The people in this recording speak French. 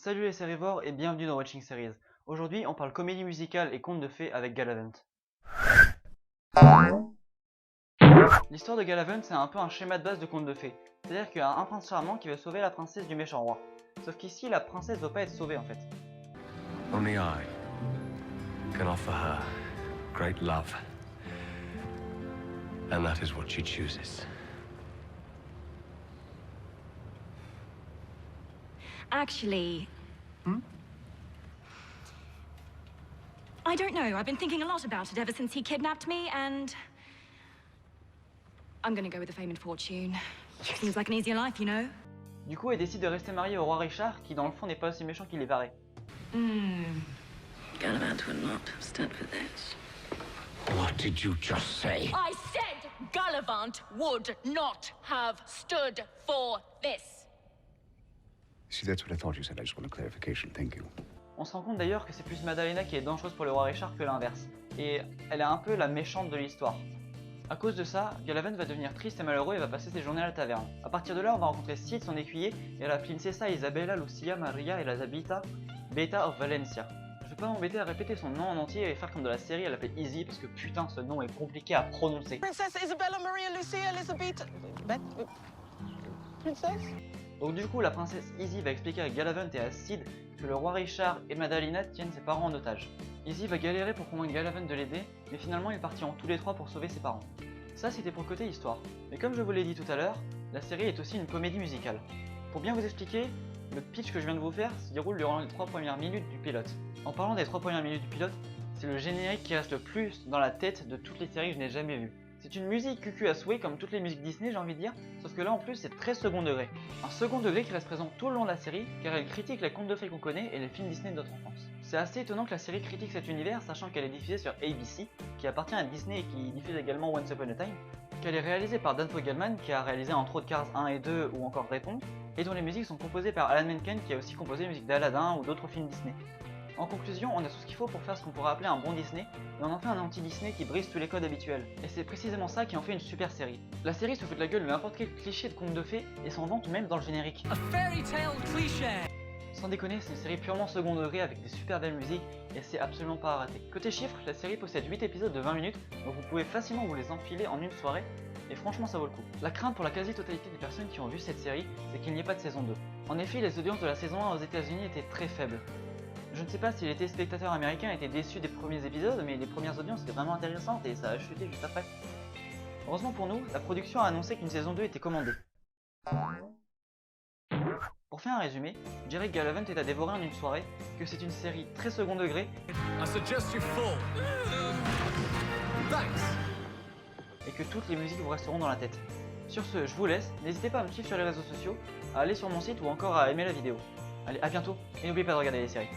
Salut les sérivores et bienvenue dans Watching Series. Aujourd'hui, on parle comédie musicale et contes de fées avec Galavant. L'histoire de Galavant, c'est un peu un schéma de base de contes de fées. C'est-à-dire qu'il y a un prince charmant qui veut sauver la princesse du méchant roi. Sauf qu'ici, la princesse ne veut pas être sauvée en fait. Only I can offer her great love. And that is what she chooses. Actually... I don't know. I've been thinking a lot about it ever since he kidnapped me, and... I'm gonna go with the fame and fortune. Seems like an easier life, you know? Du coup, elle décide de rester mariée au roi Richard, qui dans le fond n'est pas aussi méchant qu'il y paraît. Galavant would not stand for this. What did you just say? I said Galavant would not have stood for this. See, that's what I thought you said. I just want a clarification. Thank you. On se rend compte d'ailleurs que c'est plus Madalena qui est dangereuse pour le roi Richard que l'inverse. Et elle est un peu la méchante de l'histoire. A cause de ça, Galavant va devenir triste et malheureux et va passer ses journées à la taverne. A partir de là, on va rencontrer Cid, son écuyer, et la princesa Isabella Lucia Maria et la Zabita Beta of Valencia. Je vais pas m'embêter à répéter son nom en entier et faire comme de la série, elle l'appelait Izzy parce que putain ce nom est compliqué à prononcer. Princess Isabella Maria Lucia Elizabeth... Princess? Donc du coup, la princesse Izzy va expliquer à Galavant et à Cid que le roi Richard et Madalena tiennent ses parents en otage. Izzy va galérer pour convaincre Galavant de l'aider, mais finalement ils partiront tous les trois pour sauver ses parents. Ça c'était pour le côté histoire. Mais comme je vous l'ai dit tout à l'heure, la série est aussi une comédie musicale. Pour bien vous expliquer, le pitch que je viens de vous faire se déroule durant les 3 premières minutes du pilote. En parlant des 3 premières minutes du pilote, c'est le générique qui reste le plus dans la tête de toutes les séries que je n'ai jamais vues. C'est une musique cucu à souhait comme toutes les musiques Disney j'ai envie de dire, sauf que là en plus c'est très second degré. Un second degré qui reste présent tout le long de la série car elle critique les contes de fées qu'on connaît et les films Disney de notre enfance. C'est assez étonnant que la série critique cet univers sachant qu'elle est diffusée sur ABC, qui appartient à Disney et qui diffuse également Once Upon a Time, qu'elle est réalisée par Dan Fogelman qui a réalisé entre autres Cars 1 et 2 ou encore Réponse, et dont les musiques sont composées par Alan Menken qui a aussi composé les musiques d'Aladdin ou d'autres films Disney. En conclusion, on a tout ce qu'il faut pour faire ce qu'on pourrait appeler un bon Disney, et on en fait un anti-Disney qui brise tous les codes habituels. Et c'est précisément ça qui en fait une super série. La série se fout de la gueule de n'importe quel cliché de conte de fées, et s'en vante même dans le générique. A fairy tale cliché. Sans déconner, c'est une série purement second degré avec des super belles musiques, et c'est absolument pas à rater. Côté chiffres, la série possède 8 épisodes de 20 minutes, donc vous pouvez facilement vous les enfiler en une soirée, et franchement ça vaut le coup. La crainte pour la quasi-totalité des personnes qui ont vu cette série, c'est qu'il n'y ait pas de saison 2. En effet, les audiences de la saison 1 aux États-Unis étaient très faibles. Je ne sais pas si les téléspectateurs américains étaient déçus des premiers épisodes, mais les premières audiences étaient vraiment intéressantes et ça a chuté juste après. Heureusement pour nous, la production a annoncé qu'une saison 2 était commandée. Pour faire un résumé, je dirais que Galavant est à dévorer en une soirée, que c'est une série très second degré, I suggest you fall. Thanks. et que toutes les musiques vous resteront dans la tête. Sur ce, je vous laisse, n'hésitez pas à me suivre sur les réseaux sociaux, à aller sur mon site ou encore à aimer la vidéo. Allez, à bientôt, et n'oubliez pas de regarder les séries.